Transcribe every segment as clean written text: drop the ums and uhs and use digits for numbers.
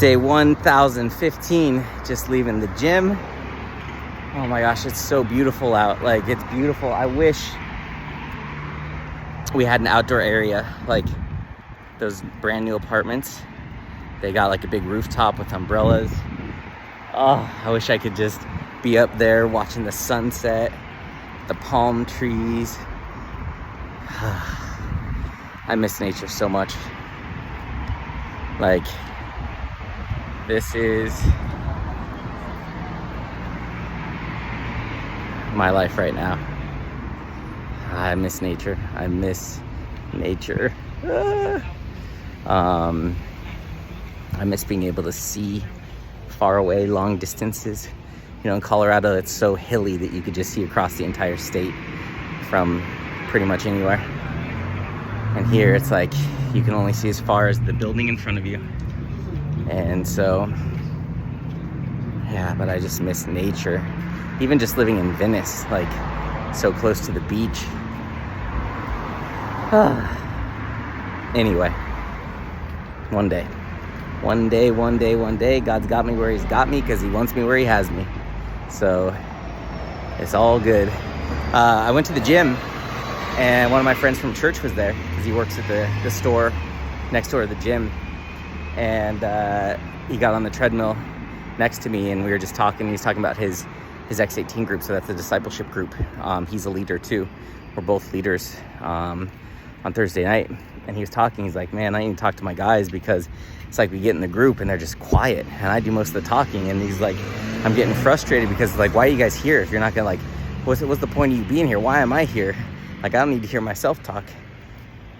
Day 1015, just leaving the gym. Oh my gosh, it's so beautiful out. Like, it's beautiful. I wish we had an outdoor area like those brand new apartments. They got like a big rooftop with umbrellas. Oh, I wish I could just be up there watching the sunset, the palm trees. I miss nature so much. Like, this is my life right now. I miss nature. I miss nature. I miss being able to see far away, long distances. You know, in Colorado, it's so hilly that you could just see across the entire state from pretty much anywhere. And here, it's like you can only see as far as the building in front of you. And so, yeah, but I just miss nature. Even just living in Venice, like so close to the beach. Anyway, one day, God's got me where he's got me because he wants me where he has me. So it's all good. I went to the gym and one of my friends from church was there because he works at the store next door to the gym. And he got on the treadmill next to me and we were just talking. He was talking about his X18 group, so that's the discipleship group. He's a leader too. We're both leaders on Thursday night. And he was talking, he's like, man, I need to talk to my guys because it's like we get in the group and they're just quiet and I do most of the talking. And he's like, I'm getting frustrated because like, why are you guys here if you're not gonna like, what's the point of you being here? Why am I here? Like, I don't need to hear myself talk.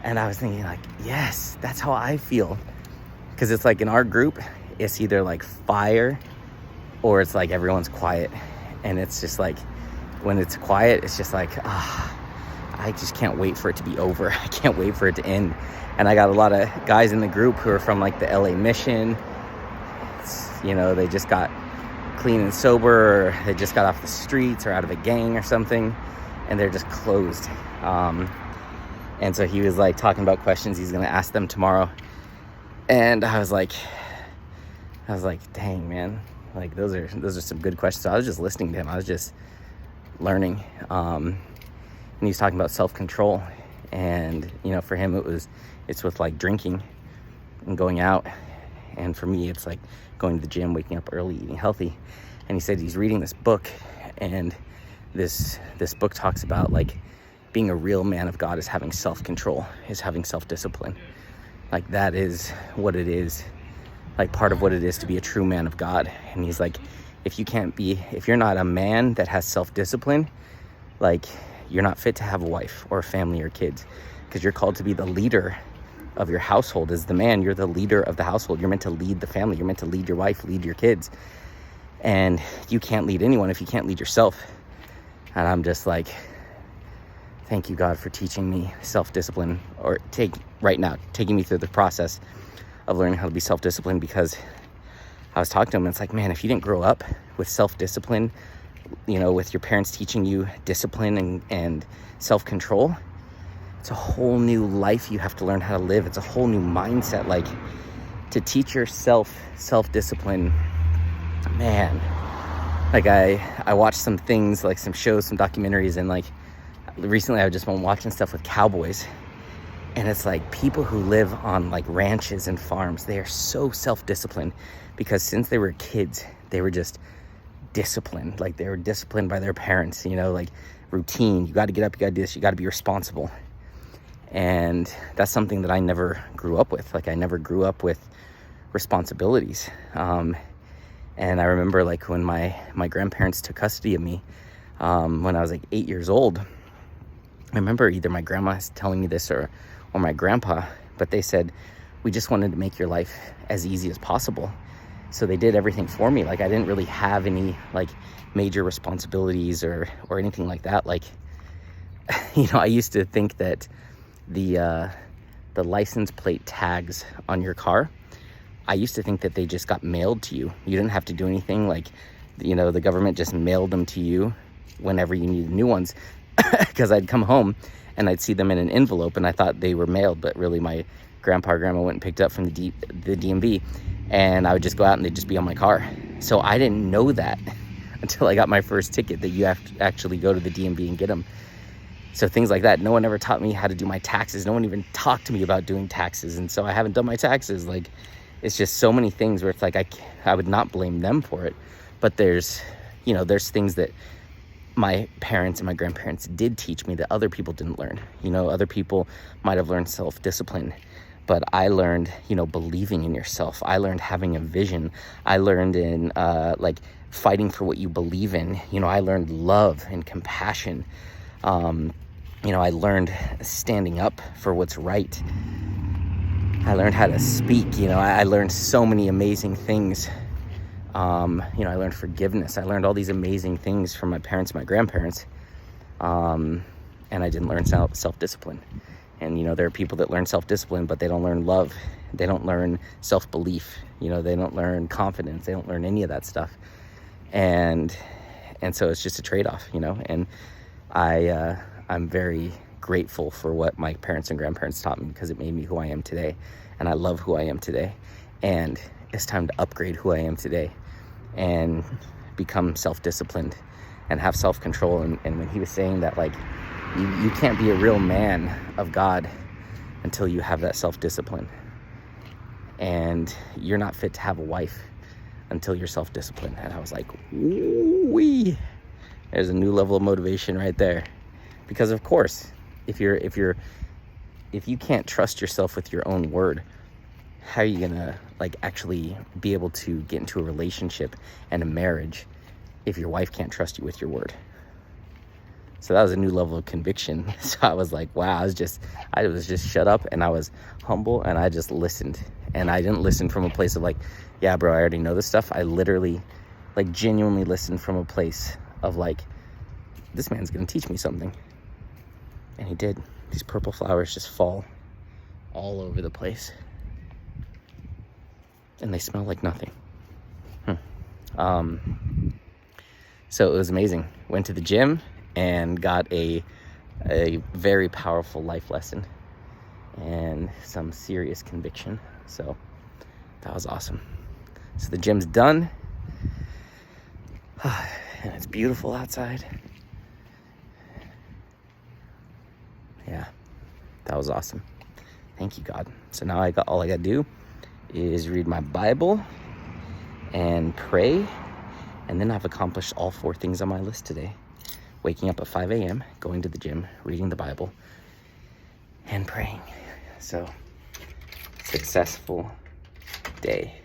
And I was thinking like, yes, that's how I feel. Because it's like in our group, it's either like fire or it's like everyone's quiet. And it's just like, when it's quiet, it's just like, I just can't wait for it to be over. I can't wait for it to end. And I got a lot of guys in the group who are from like the LA Mission. You know, they just got clean and sober, or they just got off the streets or out of a gang or something. And they're just closed. And so he was like talking about questions he's going to ask them tomorrow. And I was like, dang, man, like those are some good questions. So I was just listening to him. I was just learning. And he was talking about self-control. And, you know, for him, it's with like drinking and going out. And for me, it's like going to the gym, waking up early, eating healthy. And he said he's reading this book. And this book talks about like being a real man of God is having self-control, is having self-discipline. Like, that is what it is, like part of what it is to be a true man of God. And he's like, if you're not a man that has self-discipline, like, you're not fit to have a wife or a family or kids, because you're called to be the leader of your household. As the man, you're the leader of the household. You're meant to lead the family. You're meant to lead your wife, lead your kids. And you can't lead anyone if you can't lead yourself. And I'm just like, thank you, God, for teaching me self-discipline, or taking me through the process of learning how to be self-disciplined. Because I was talking to him and it's like, man, if you didn't grow up with self-discipline, you know, with your parents teaching you discipline and self-control, it's a whole new life you have to learn how to live. It's a whole new mindset. Like, to teach yourself self-discipline, man, like I watched some things, like some shows, some documentaries, and like recently I just been watching stuff with cowboys. And it's like people who live on like ranches and farms, they are so self-disciplined because since they were kids, they were just disciplined. Like, they were disciplined by their parents, you know, like routine. You got to get up, you got to do this, you got to be responsible. And that's something that I never grew up with. Like, I never grew up with responsibilities. And I remember like when my grandparents took custody of me, when I was like 8 years old, I remember either my grandma telling me this or my grandpa, but they said, we just wanted to make your life as easy as possible. So they did everything for me. Like, I didn't really have any like major responsibilities or anything like that. Like, you know, I used to think that the license plate tags on your car, I used to think that they just got mailed to you. You didn't have to do anything. Like, you know, the government just mailed them to you whenever you needed new ones. Because I'd come home and I'd see them in an envelope and I thought they were mailed, but really my grandpa or grandma went and picked up from the DMV, and I would just go out and they'd just be on my car. So I didn't know that until I got my first ticket, that you have to actually go to the DMV and get them. So things like that. No one ever taught me how to do my taxes. No one even talked to me about doing taxes. And so I haven't done my taxes. Like, it's just so many things where it's like, I would not blame them for it. But there's things that my parents and my grandparents did teach me that other people didn't learn. Other people might have learned self-discipline, but I learned, believing in yourself. I learned having a vision. I learned in fighting for what you believe in. I learned love and compassion. I learned standing up for what's right. I learned how to speak. I learned so many amazing things. I learned forgiveness. I learned all these amazing things from my parents and my grandparents. And I didn't learn self-discipline. And, there are people that learn self-discipline, but they don't learn love. They don't learn self-belief. They don't learn confidence. They don't learn any of that stuff. And so it's just a trade-off, and I'm very grateful for what my parents and grandparents taught me, because it made me who I am today. And I love who I am today. And it's time to upgrade who I am today and become self-disciplined and have self-control. And when he was saying that, you can't be a real man of God until you have that self-discipline. And you're not fit to have a wife until you're self-disciplined. And I was like, wee. There's a new level of motivation right there. Because of course, if you can't trust yourself with your own word, how are you gonna actually be able to get into a relationship and a marriage if your wife can't trust you with your word? So that was a new level of conviction. So I was like, wow, I was just shut up, and I was humble, and I just listened. And I didn't listen from a place of yeah, bro, I already know this stuff. I literally genuinely listened from a place of this man's gonna teach me something. And he did. These purple flowers just fall all over the place. And they smell like nothing. So it was amazing. Went to the gym and got a very powerful life lesson and some serious conviction. So that was awesome. So the gym's done. And it's beautiful outside. Yeah, that was awesome. Thank you, God. So now all I got to do is read my Bible and pray. And then I've accomplished all 4 things on my list today. Waking up at 5 a.m., going to the gym, reading the Bible, and praying. So, successful day.